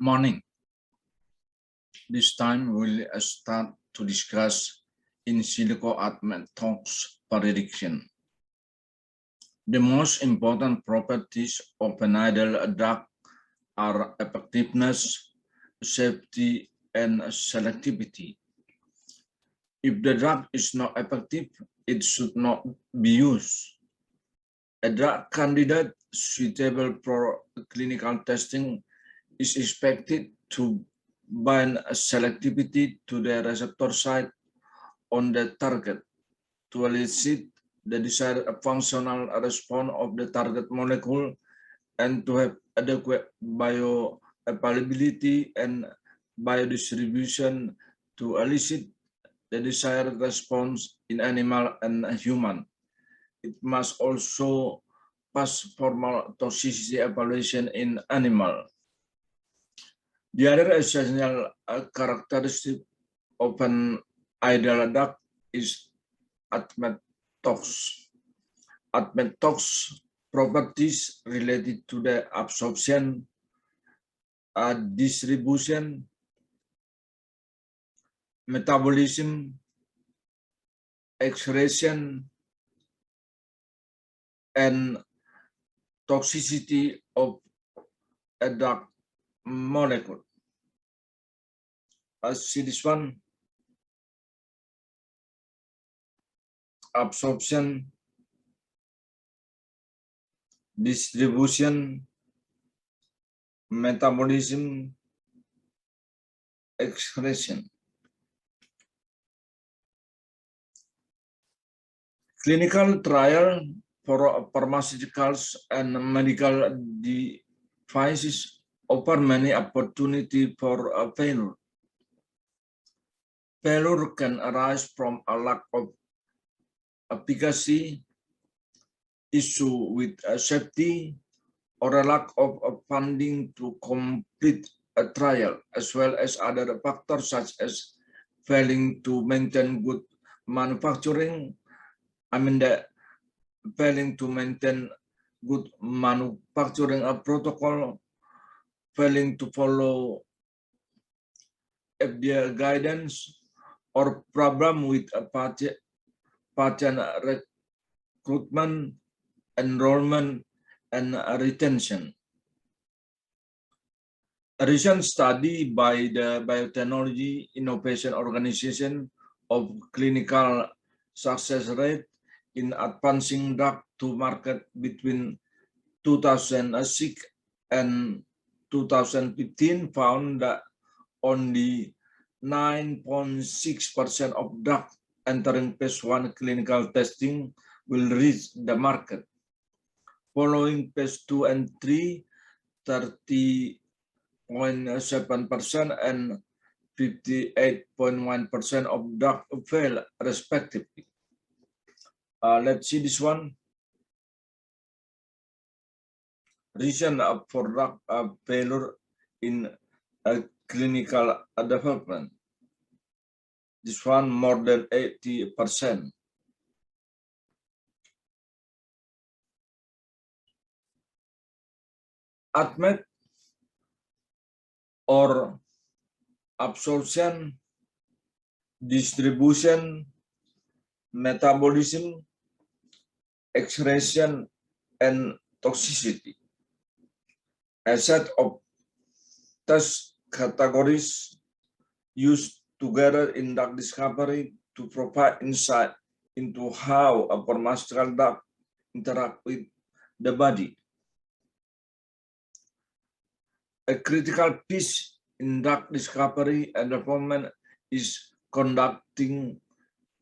Morning. This time we'll start to discuss in silico ATMET talks prediction. The most important properties of an ideal drug are effectiveness, safety, and selectivity. If the drug is not effective, it should not be used. A drug candidate suitable for clinical testing is expected to bind selectivity to the receptor site on the target to elicit the desired functional response of the target molecule and to have adequate bioavailability and biodistribution to elicit the desired response in animal and human. It must also pass formal toxicity evaluation in animal. The other essential characteristic of an ideal drug is ATMET-TOX. ATMET-TOX properties related to the absorption, distribution, metabolism, excretion, and toxicity of a drug molecule. See this one. Absorption, distribution, metabolism, excretion. Clinical trial for pharmaceuticals and medical devices offer many opportunities for failure. Failure can arise from a lack of efficacy, issue with safety, or a lack of funding to complete a trial, as well as other factors such as failing to maintain good manufacturing. Failing to maintain good manufacturing protocol, failing to follow FDA guidance, or problem with patient recruitment, enrollment, and retention. A recent study by the Biotechnology Innovation Organization of clinical success rate in advancing drug to market between 2006 and 2015 found that only 9.6% of drugs entering phase 1 clinical testing will reach the market. Following phase 2 and 3, 30.7% and 58.1% of drugs fail respectively. Let's see this one. Reason for drug failure in clinical development. This one more than 80%. ATMET or absorption, distribution, metabolism, excretion, and toxicity. A set of test categories used together in drug discovery to provide insight into how a pharmaceutical drug interact with the body. A critical piece in drug discovery and development is conducting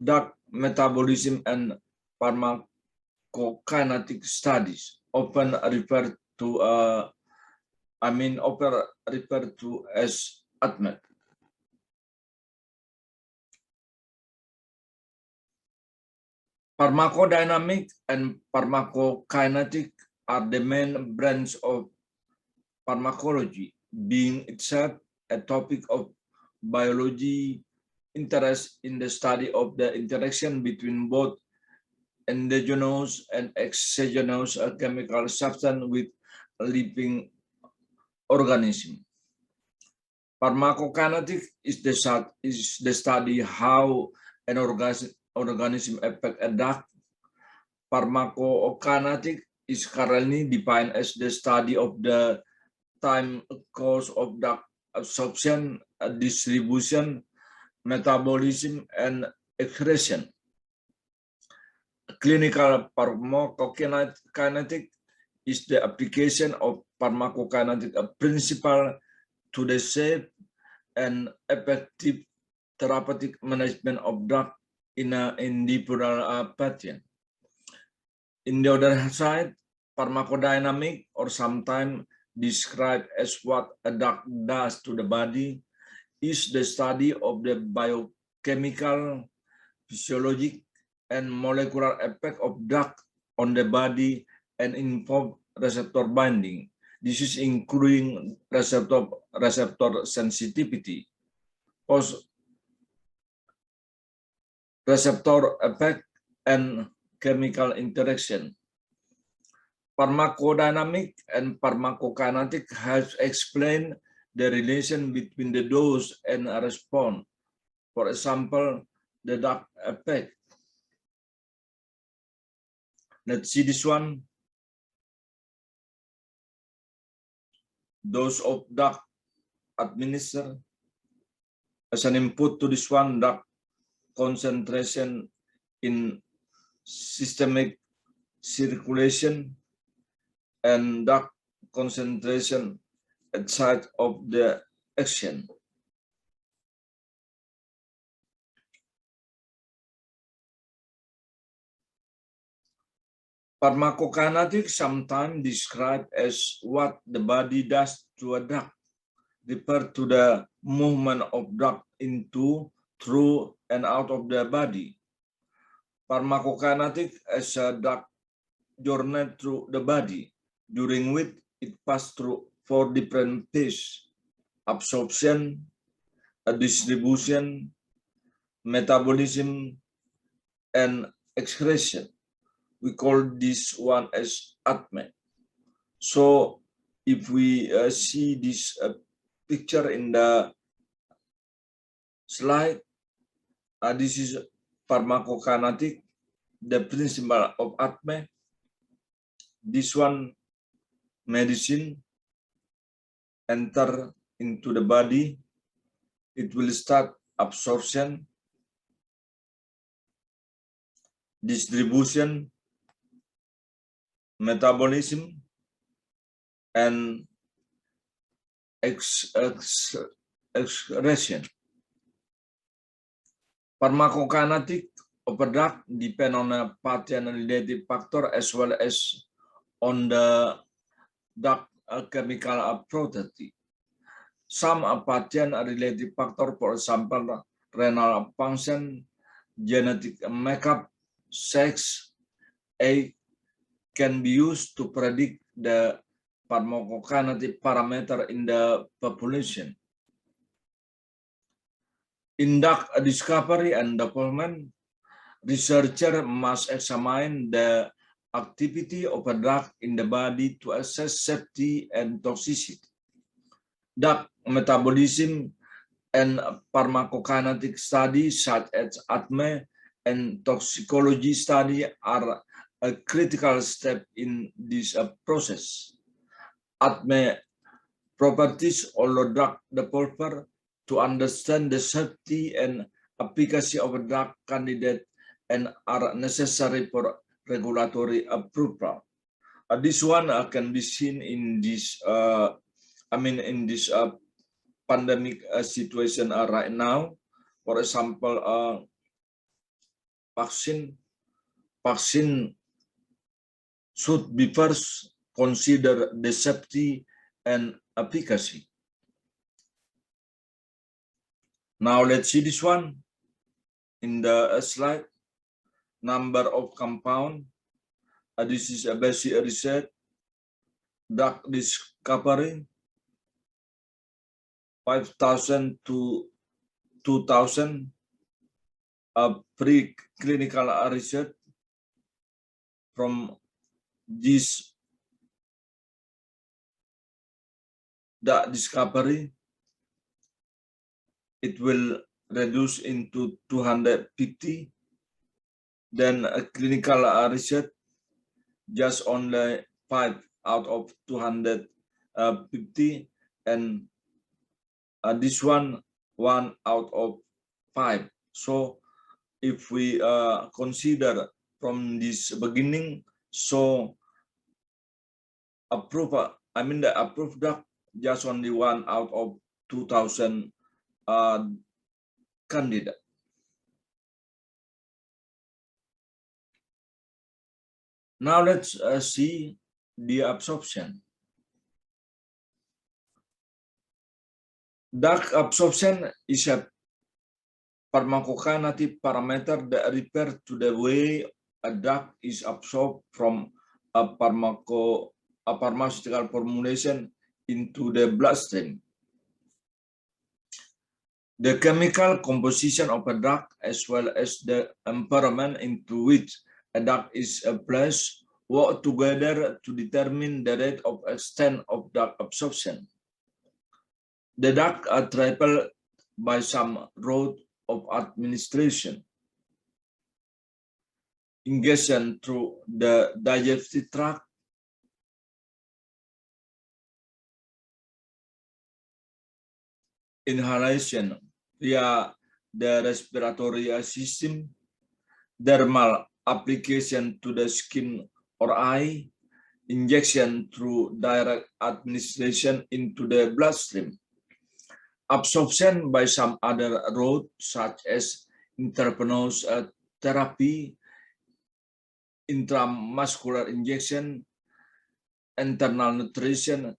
drug metabolism and pharmacokinetic studies, often referred to as ATMET. Pharmacodynamic and pharmacokinetic are the main branch of pharmacology, being itself a topic of biology interest in the study of the interaction between both endogenous and exogenous chemical substance with living organism. Pharmacokinetic is the study how an organism affect a drug. Pharmacokinetic is currently defined as the study of the time course of drug absorption, distribution, metabolism, and excretion. Clinical pharmacokinetic is the application of pharmacokinetic principle to the safe and effective therapeutic management of drug in an individual patient. In the other side, pharmacodynamic, or sometimes described as what a drug does to the body, is the study of the biochemical, physiologic, and molecular effect of drug on the body and involve receptor binding. This is including receptor sensitivity, post receptor effect, and chemical interaction. Pharmacodynamic and pharmacokinetic has explained the relation between the dose and a response. For example, the drug effect. Let's see this one. Dose of drug administered. As an input to this one, drug concentration in systemic circulation and drug concentration at site of the action. Pharmacokinetic sometimes described as what the body does to a drug, refer to the movement of drug into, through, and out of the body. Pharmacokinetic as a drug journey through the body, during which it passed through 4 different phases: absorption, distribution, metabolism, and excretion. We call this one as ATME. So if we see this picture in the slide, this is pharmacokinetic, the principle of ATME. This one, medicine, enter into the body. It will start absorption, distribution, metabolism, and excretion. Pharmacokinetic of a drug depend on a patient-related factor as well as on the drug chemical property. Some patient-related factor, for example, renal function, genetic makeup, sex, age, can be used to predict the pharmacokinetic parameter in the population. In drug discovery and development, researchers must examine the activity of a drug in the body to assess safety and toxicity. Drug metabolism and pharmacokinetic studies such as ATME and toxicology study are a critical step in this process. ATME properties allow drug developer to understand the safety and efficacy of a drug candidate and are necessary for regulatory approval. This one can be seen in this, in this pandemic situation right now. For example, vaccine should be first consider the safety and efficacy. Now let's see this one in the slide. Number of compound. This is a basic research. Drug discovery, 5,000 to 2,000. Preclinical research from this drug discovery, it will reduce into 250. Then clinical research, just only 5 out of 250, and this one out of 5. So if we consider from this beginning, so the approved drug just only 1 out of 2,000 candidate. Now let's see the absorption. Drug absorption is a pharmacokinetic parameter that refers to the way a drug is absorbed from a pharmaceutical formulation into the bloodstream. The chemical composition of a drug, as well as the environment into which a drug is placed, work together to determine the rate of extent of drug absorption. The drug are traveled by some route of administration. Ingestion through the digestive tract, inhalation via the respiratory system, dermal application to the skin or eye, injection through direct administration into the bloodstream, absorption by some other route such as intravenous therapy, intramuscular injection, internal nutrition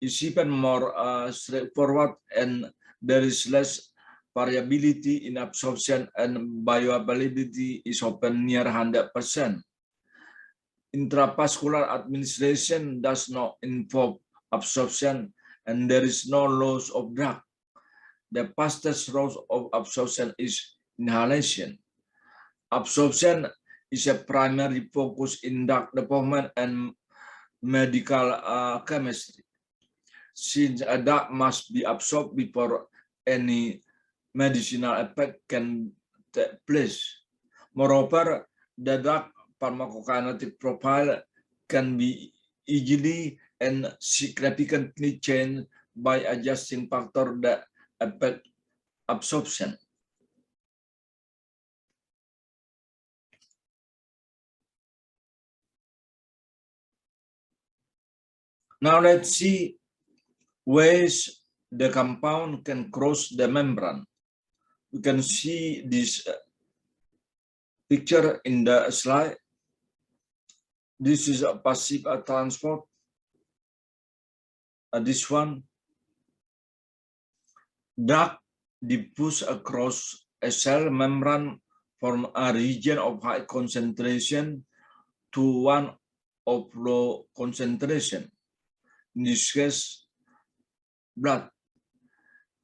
is even more straightforward, and there is less variability in absorption, and bioavailability is often near 100%. Intravascular administration does not involve absorption, and there is no loss of drug. The fastest route of absorption is inhalation. Absorption is a primary focus in drug development and medical chemistry, since a drug must be absorbed before any medicinal effect can take place. Moreover, the drug pharmacokinetic profile can be easily and significantly changed by adjusting factors that affect absorption. Now let's see ways the compound can cross the membrane. You can see this picture in the slide. This is a passive transport. This one, drug diffuse across a cell membrane from a region of high concentration to one of low concentration. In this case, blood.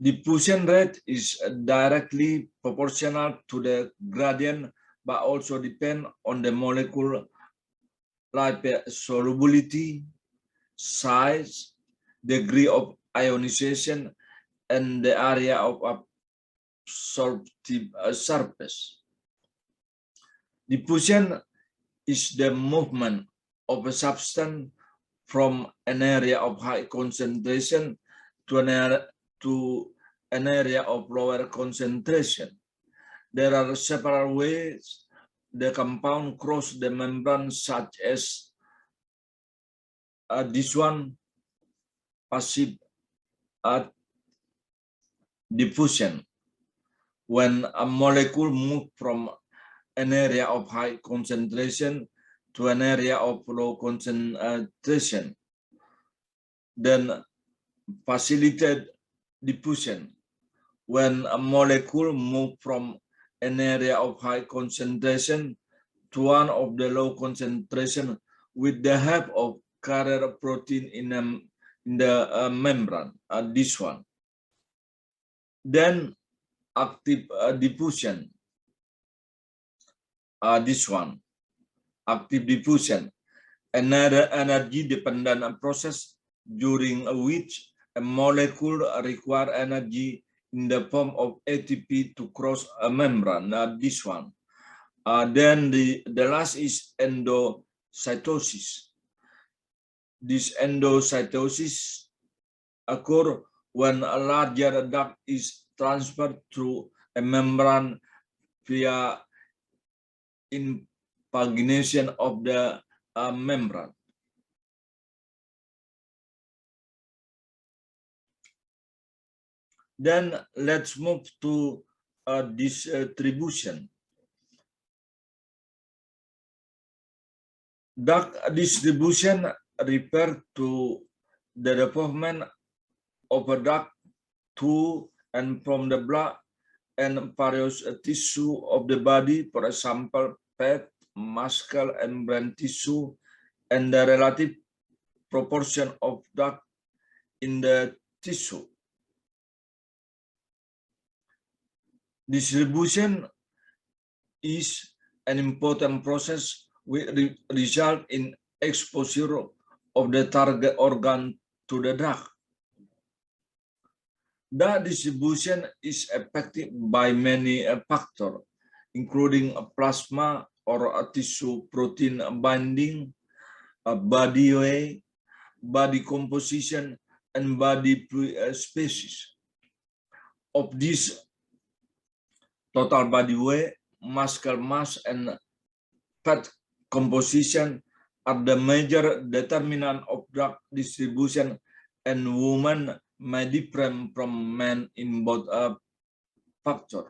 Diffusion rate is directly proportional to the gradient, but also depend on the molecule lipid solubility, size, degree of ionization, and the area of absorptive surface. Diffusion is the movement of a substance from an area of high concentration to an area of lower concentration. There are several ways the compound cross the membrane, such as this one, passive diffusion. When a molecule moves from an area of high concentration to an area of low concentration, then facilitated diffusion. When a molecule moves from an area of high concentration to one of the low concentration with the help of carrier protein in the membrane, this one. Then active diffusion, this one, active diffusion, another energy-dependent process during which a molecule requires energy in the form of ATP to cross a membrane. This one. Then the last is endocytosis. This endocytosis occur when a larger duct is transferred through a membrane via impagination of the membrane. Then let's move to distribution. Duct distribution refers to the development of a duct to and from the blood and various tissue of the body, for example, fat, muscle, and brain tissue, and the relative proportion of duct in the tissue. Distribution is an important process which result in exposure of the target organ to the drug. The distribution is affected by many factors, including plasma or tissue protein binding, body weight, body composition, and body species. Of this, total body weight, muscle mass, and fat composition are the major determinant of drug distribution, and women may differ from men in both factors.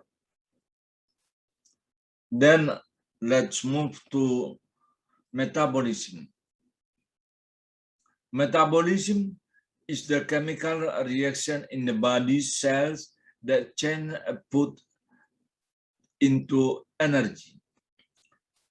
Then let's move to metabolism. Metabolism is the chemical reaction in the body cells that change food into energy.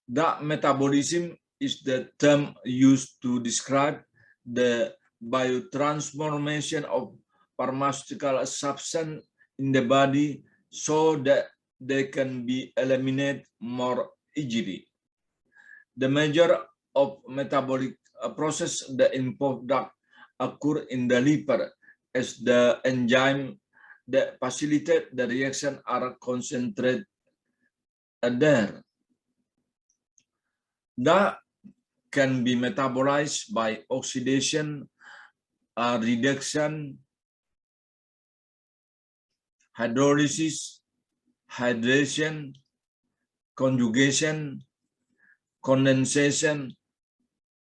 That metabolism is the term used to describe the biotransformation of pharmaceutical substance in the body so that they can be eliminated more easily. The measure of metabolic process that involve that occur in the liver as the enzyme that facilitate the reaction are concentrated there. That can be metabolized by oxidation, reduction, hydrolysis, hydration, conjugation, condensation,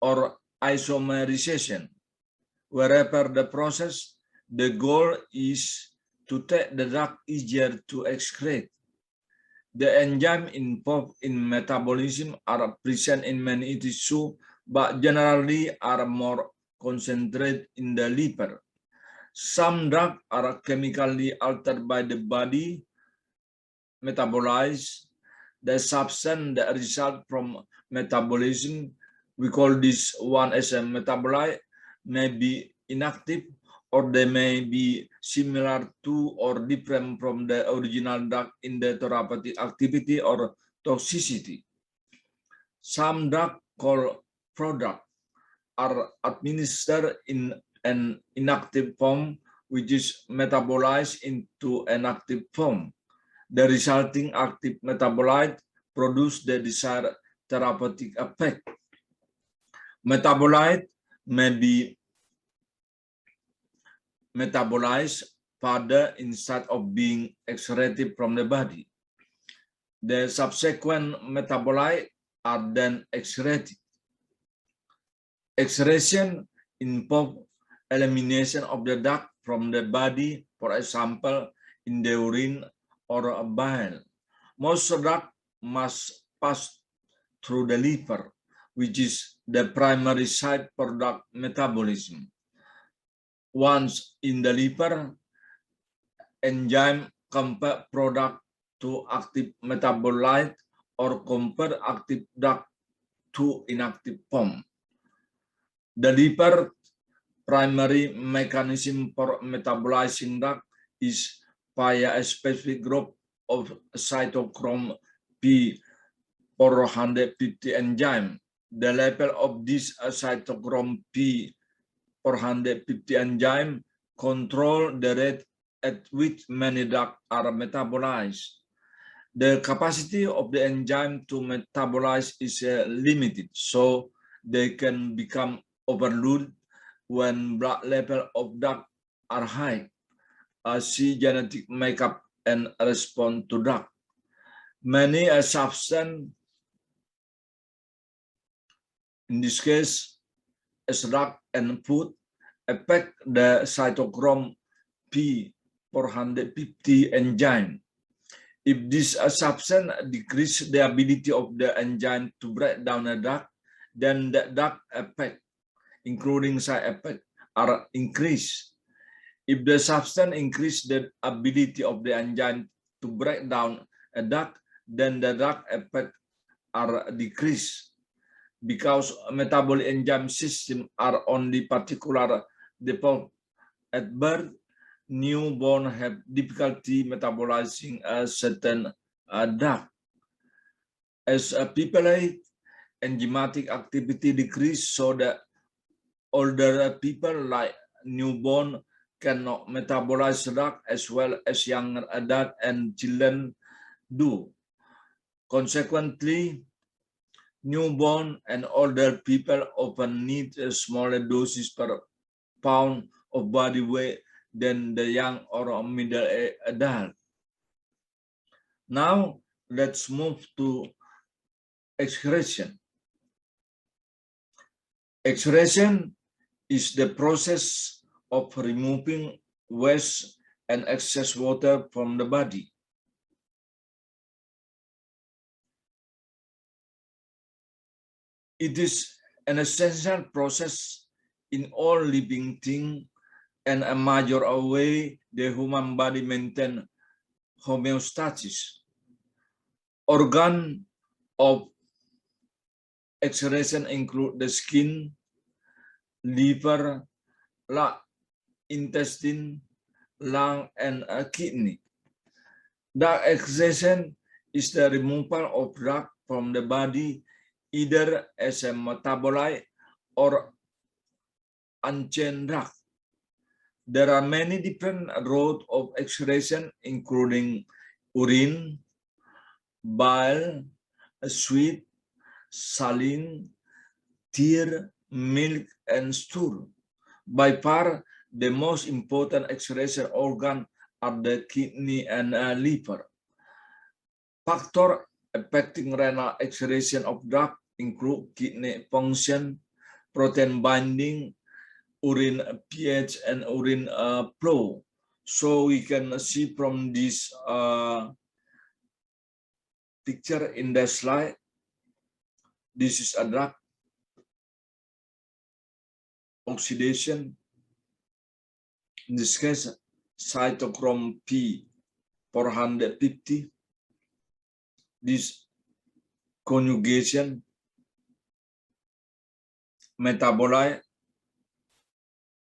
or isomerization. Wherever the process, the goal is to take the drug easier to excrete. The enzymes involved in metabolism are present in many tissues, but generally are more concentrated in the liver. Some drugs are chemically altered by the body, metabolize the substance that result from metabolism. We call this one as a metabolite, may be inactive, or they may be similar to or different from the original drug in the therapeutic activity or toxicity. Some drugs called prodrugs are administered in an inactive form, which is metabolized into an active form. The resulting active metabolite produce the desired therapeutic effect. Metabolite may be metabolized further instead of being excreted from the body. The subsequent metabolites are then excreted. Excretion involves elimination of the drug from the body, for example, in the urine or a bile. Most drugs must pass through the liver, which is the primary site for drug metabolism. Once in the liver, enzyme convert product to active metabolite or convert active drug to inactive form. The liver primary mechanism for metabolizing drug is via a specific group of cytochrome P450 enzyme. The level of this cytochrome P450 enzyme control the rate at which many drugs are metabolized. The capacity of the enzyme to metabolize is limited, so they can become overloaded when blood level of drug are high. See genetic makeup and respond to drug. Many substances, in this case, as drug and food, affect the cytochrome P450 enzyme. If this substance decrease the ability of the enzyme to break down a drug, then the drug effect, including side effects, are increased. If the substance increase the ability of the enzyme to break down a drug, then the drug effect are decreased. Because metabolic enzyme system are only particular developed at birth, newborn have difficulty metabolizing a certain drug. As people age, enzymatic activity decrease, so that older people like newborn cannot metabolize drug as well as younger adults and children do. Consequently, newborn and older people often need smaller doses per pound of body weight than the young or middle adult. Now, let's move to excretion. Excretion is the process of removing waste and excess water from the body. It is an essential process in all living things and a major way the human body maintains homeostasis. Organ of excretion include the skin, liver, intestine, lung, and kidney. Drug excretion is the removal of drug from the body either as a metabolite or unchained drug. There are many different routes of excretion, including urine, bile, sweat, saline, tear, milk, and stool. By far, the most important excretion organ are the kidney and liver. Factors affecting renal excretion of drug include kidney function, protein binding, urine pH, and urine flow. So we can see from this picture in the slide, this is a drug oxidation. In this case, cytochrome P450. This conjugation metabolite,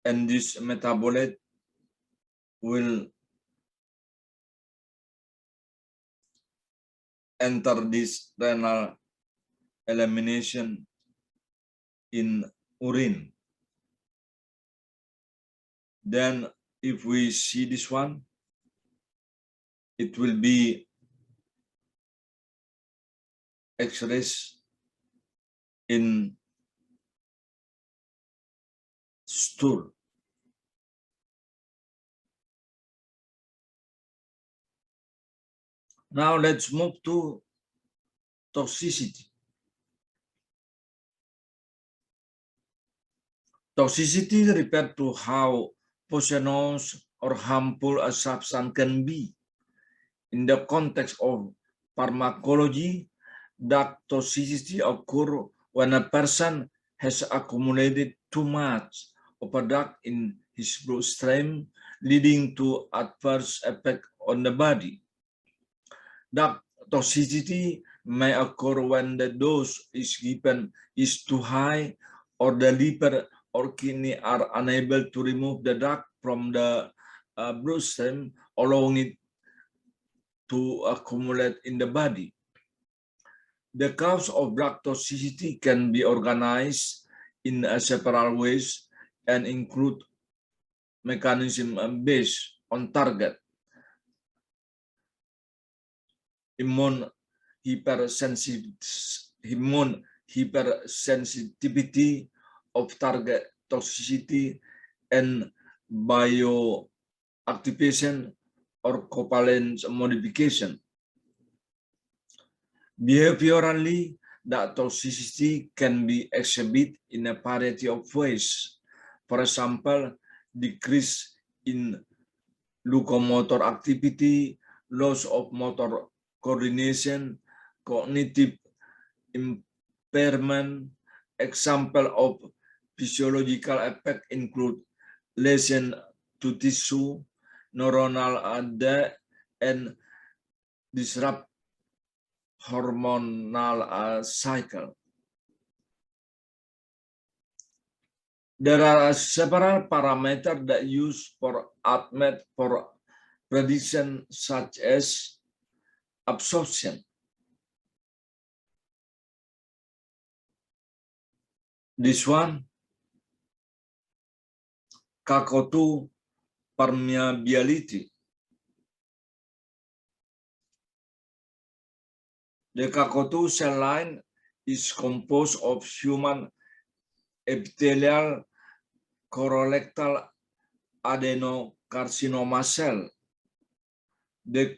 and this metabolite will enter this renal elimination in urine. Then if we see this one, it will be excreted in stool. Now let's move to toxicity. Toxicity refers to how poisonous or harmful a substance can be. In the context of pharmacology, drug toxicity occurs when a person has accumulated too much of a drug in his bloodstream, leading to adverse effects on the body. Drug toxicity may occur when the dose is given is too high, or the liver or kidney are unable to remove the drug from the bloodstream, allowing it to accumulate in the body. The cause of drug toxicity can be organized in several ways and include mechanism based. on target. Immune hypersensitivity of target toxicity and bioactivation or covalent modification. Behaviorally, that toxicity can be exhibited in a variety of ways. For example, decrease in locomotor activity, loss of motor coordination, cognitive impairment. Example of physiological effect include lesion to tissue, neuronal death, and disrupt hormonal cycle. There are several parameters that use for ADMET for prediction, such as absorption. This one, CACO2 permeability. The CACO2 cell line is composed of human epithelial colorectal adenocarcinoma cell. The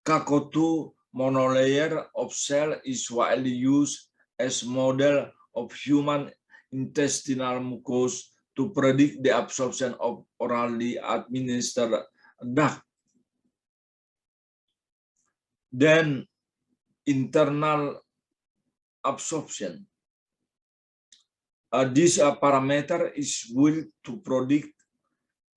CACO2 monolayer of cell is widely used as model of human intestinal mucosa to predict the absorption of orally administered drug. Then internal absorption. This parameter is will to predict,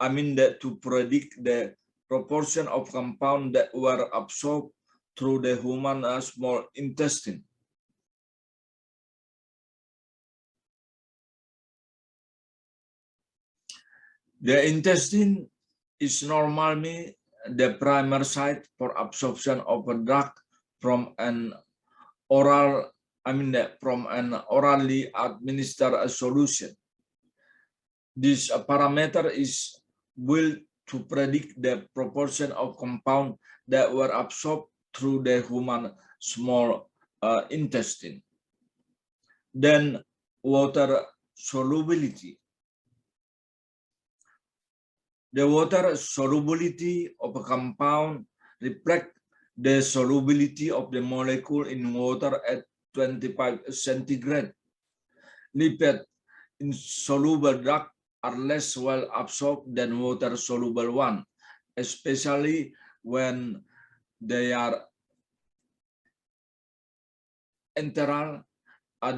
to predict the proportion of compounds that were absorbed through the human small intestine. The intestine is normally the primary site for absorption of a drug from an orally administered solution. This parameter is will to predict the proportion of compounds that were absorbed through the human small intestine. Then water solubility. The water solubility of a compound reflects the solubility of the molecule in water at 25 centigrade. Lipid insoluble drugs are less well absorbed than water-soluble one, especially when they are enteral.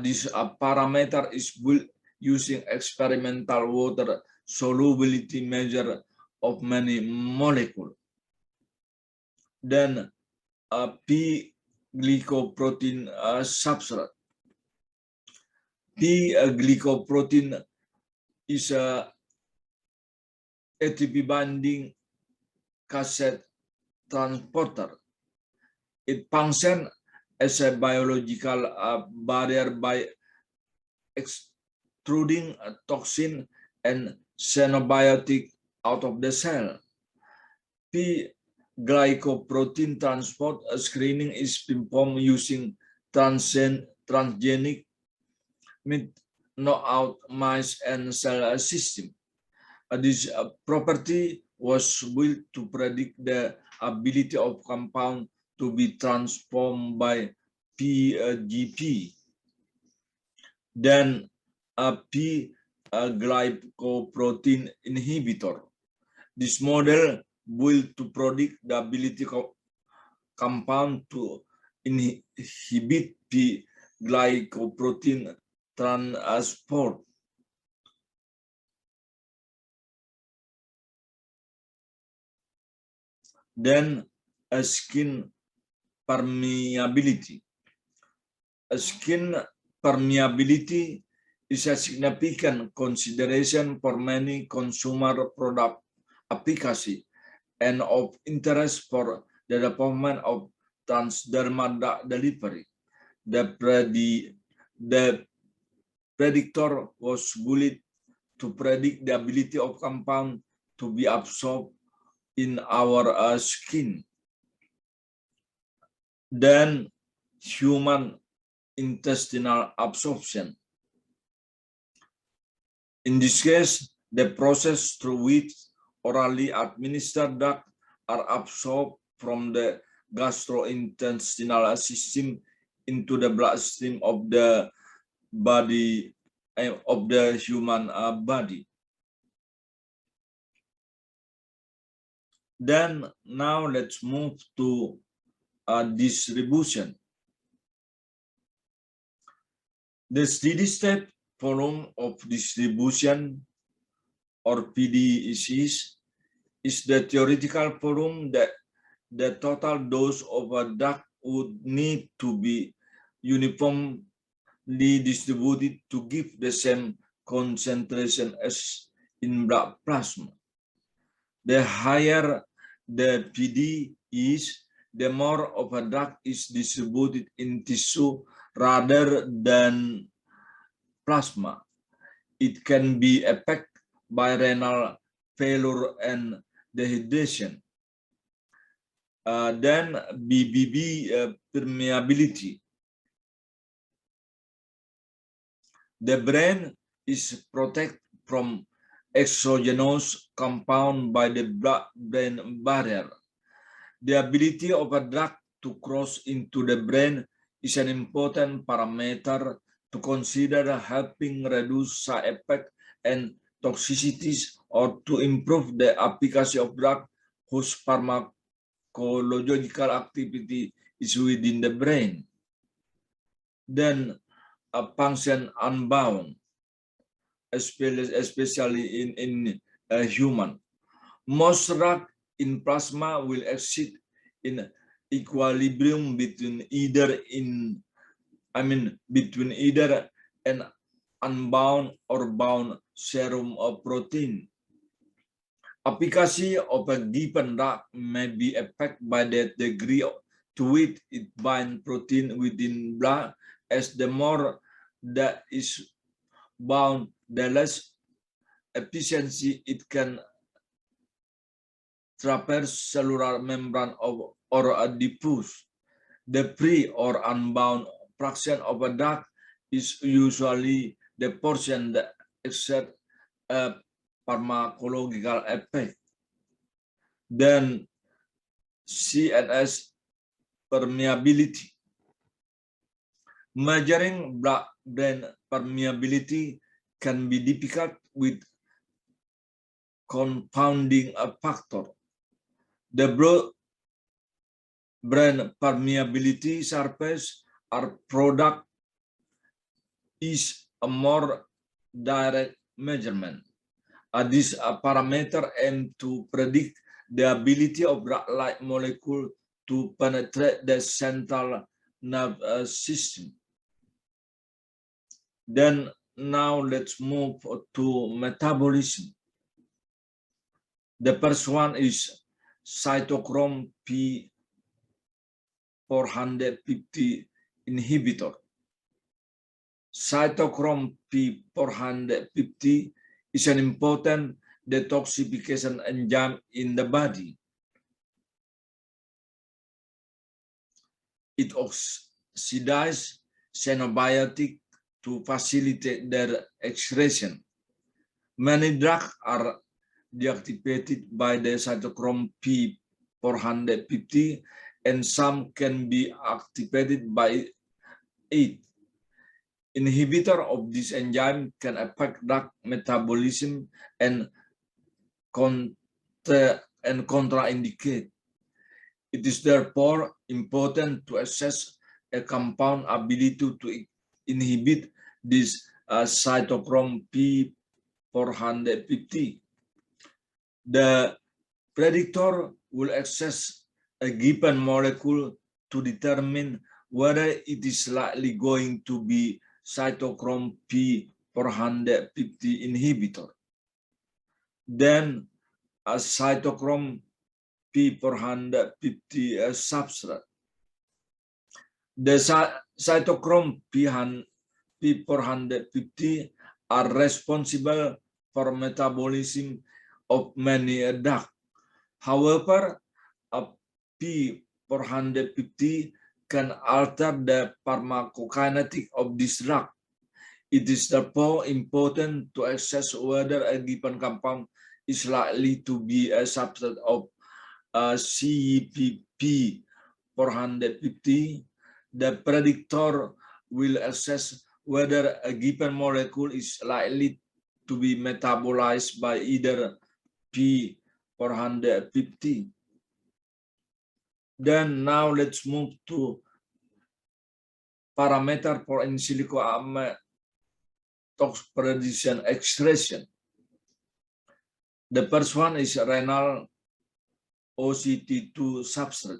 This parameter is built using experimental water solubility measure of many molecules. Then P-glycoprotein substrate. P-glycoprotein is a ATP binding cassette transporter. It functions as a biological barrier by extruding a toxin and xenobiotic out of the cell. P-glycoprotein transport screening is performed using transgenic knockout mice and cell system. This property was built to predict the ability of compound to be transformed by PGP. Then P-glycoprotein inhibitor. This model will to predict the ability of compound to inhibit P-glycoprotein transport. Then skin permeability. Skin permeability is a significant consideration for many consumer product applications and of interest for the development of transdermal drug delivery. The predictor was built to predict the ability of compound to be absorbed in our skin than human intestinal absorption. In this case, the process through which orally administered drugs are absorbed from the gastrointestinal system into the bloodstream of the body of the human body. Then now let's move to distribution. The steady state volume of distribution, or PDECs, is the theoretical volume that the total dose of a drug would need to be uniformly distributed to give the same concentration as in blood plasma. The higher the PD is, the more of a drug is distributed in tissue rather than plasma. It can be affected by renal failure and dehydration. Then BBB permeability. The brain is protected from exogenous compound by the blood-brain barrier. The ability of a drug to cross into the brain is an important parameter to consider, helping reduce side effects and toxicities, or to improve the efficacy of drug whose pharmacological activity is within the brain. Then a function unbound, especially in a human. Most drug in plasma will exist in equilibrium between either an unbound or bound serum of protein. Efficacy of a given drug may be affected by the degree to which it binds protein within blood. As the more that is bound, the less efficiency it can traverse cellular membrane or diffuse. The free or unbound fraction of a drug is usually the portion that exerts a pharmacological effect. Then CNS permeability. Measuring blood-brain permeability can be difficult with confounding a factor. The blood-brain permeability surface or product is a more direct measurement. This parameter aims to predict the ability of drug-like molecule to penetrate the central nervous system. Then now let's move to metabolism. The first one is cytochrome P450 inhibitor. Cytochrome P450 is an important detoxification enzyme in the body. It oxidizes xenobiotics to facilitate their excretion. Many drugs are deactivated by the cytochrome P450, and some can be activated by it. Inhibitor of this enzyme can affect drug metabolism and contraindicate. It is therefore important to assess a compound ability to inhibit this cytochrome P450. The predictor will assess a given molecule to determine whether it is likely going to be cytochrome P450 inhibitor. Then a cytochrome P450 substrate. The cytochrome P450 are responsible for metabolism of many drugs. However, a P450 can alter the pharmacokinetic of this drug. It is therefore important to assess whether a given compound is likely to be a subset of CEP 450. The predictor will assess whether a given molecule is likely to be metabolized by either P450. Then now let's move to parameter for in silico tox prediction expression. The first one is renal OCT2 substrate.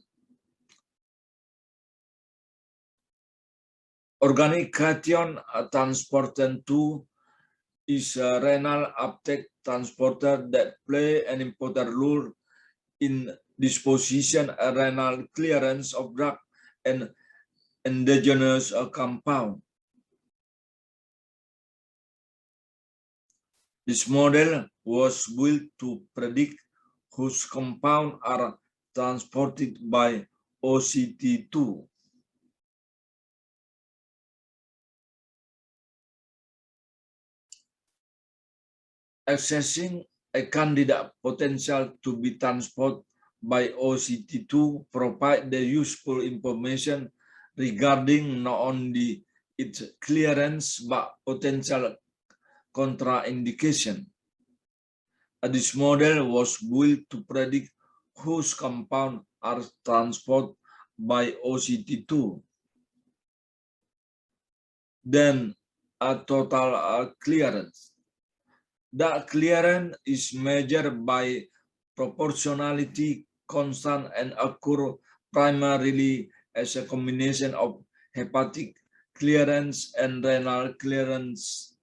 Organic cation transporter 2 is a renal uptake transporter that play an important role in disposition and renal clearance of drug and endogenous compound. This model was built to predict whose compounds are transported by OCT2. Assessing a candidate potential to be transported by OCT2 provide the useful information regarding not only its clearance but potential contraindication. This model was built to predict whose compounds are transported by OCT2. Then a total clearance. The clearance is measured by proportionality constant and occur primarily as a combination of hepatic clearance and renal clearance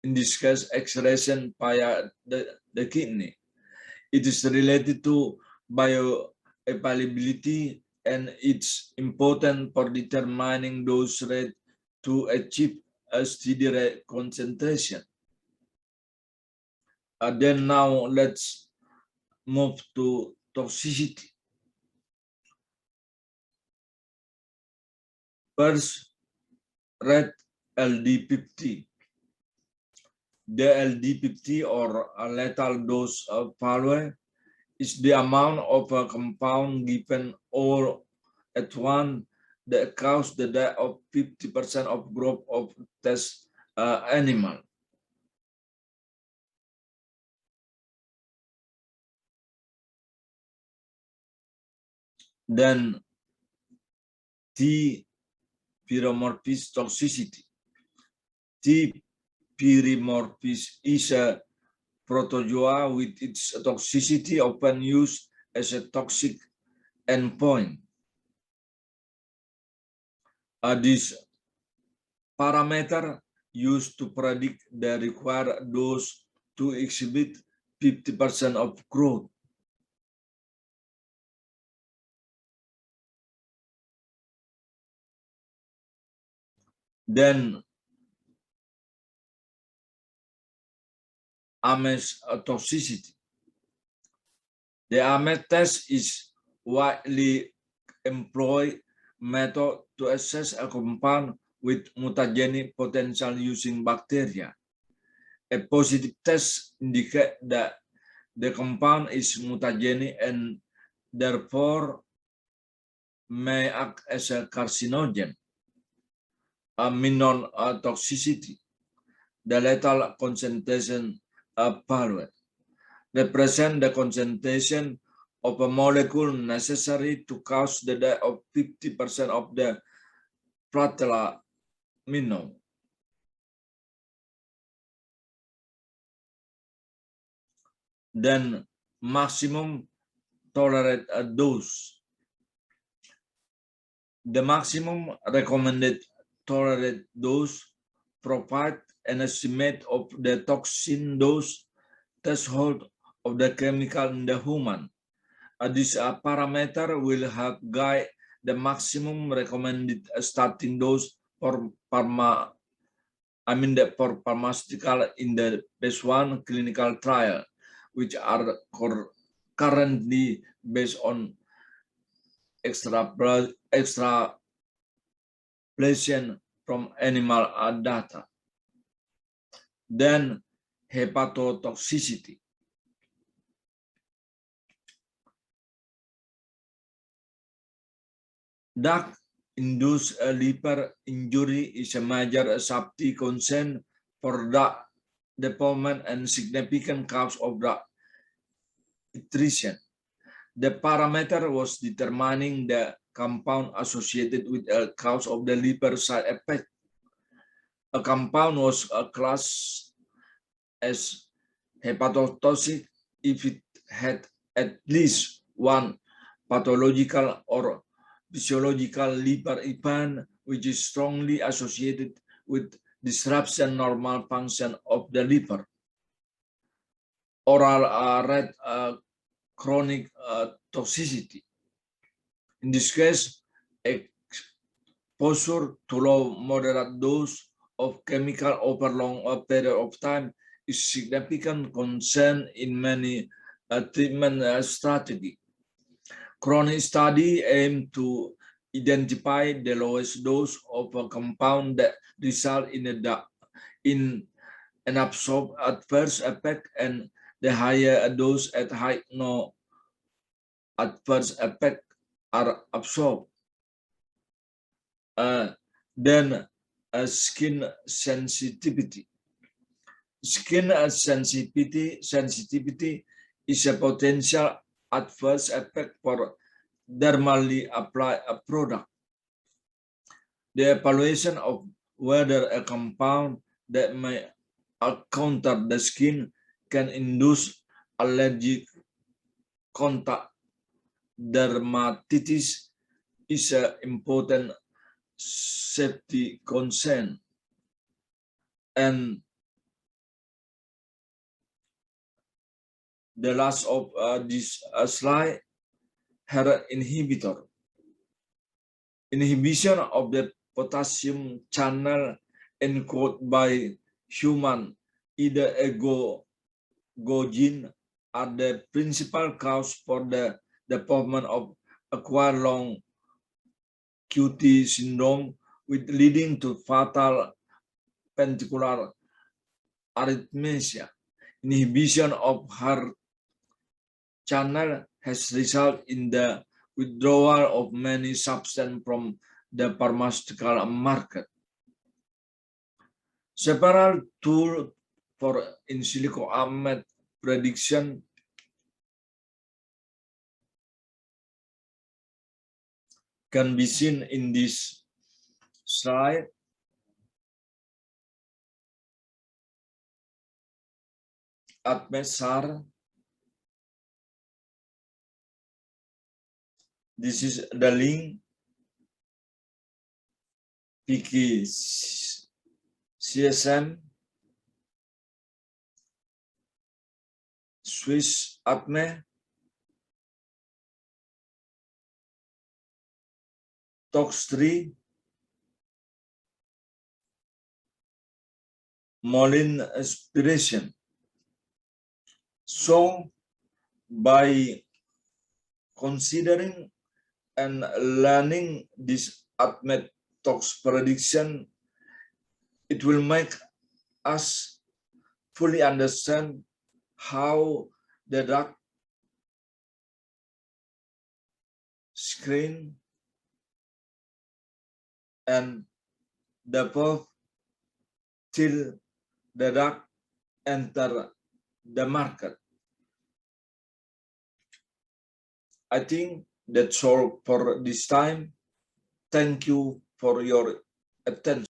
in this case excretion via the kidney. It is related to bioavailability and it's important for determining dose rate to achieve a steady rate concentration. Then now let's move to toxicity. First, red LD50. The LD50 or a lethal dose value is the amount of a compound given all at once that cause the death of 50% of group of test animal. Then T pyromorphism toxicity. T pyromorphism is a protozoa with its toxicity often used as a toxic endpoint. This parameter used to predict the required dose to exhibit 50% of growth. Then AMES toxicity. The AMES test is widely employed method to assess a compound with mutagenic potential using bacteria. A positive test indicates that the compound is mutagenic and therefore may act as a carcinogen. A minor toxicity, the lethal concentration value, represent the concentration of a molecule necessary to cause the death of 50% of the Platella minnow. Then maximum tolerated dose. The maximum recommended tolerated dose provide an estimate of the toxin dose threshold of the chemical in the human. This parameter will help guide the maximum recommended starting dose for I mean that for pharmaceutical in the phase 1 clinical trial, which are currently based on extrapolation from animal data. Then hepatotoxicity. Drug-induced liver injury is a major safety concern for drug development and significant cause of drug attrition. The parameter was determining the compound associated with a cause of the liver side effect. A compound was classed as hepatotoxic if it had at least one pathological or physiological liver event which is strongly associated with disruption normal function of the liver. Oral red chronic toxicity. In this case, exposure to low moderate dose of chemical over long period of time is significant concern in many treatment strategy. Chronic study aim to identify the lowest dose of a compound that result in an absorbed adverse effect and the higher a dose at high no adverse effect are absorbed. Then skin sensitivity. Skin sensitivity is a potential adverse effect for dermally applied a product. The evaluation of whether a compound that may counter the skin can induce allergic contact dermatitis is an important safety concern. And the last of this slide, HER inhibitor. Inhibition of the potassium channel encoded by human, either a Go gene, are the principal cause for the development of acquired long QT syndrome, with leading to fatal ventricular arrhythmia. Inhibition of HER channel has resulted in the withdrawal of many substances from the pharmaceutical market. Several tools for in silico AMET prediction can be seen in this slide. ADMET-SAR. This is the link. Piki CSM, Swiss ADME, TOX3, Molin aspiration. So, by considering and learning this ADMET tox prediction, it will make us fully understand how the drug screen and develop till the drug enter the market. I think that's all for this time. Thank you for your attention.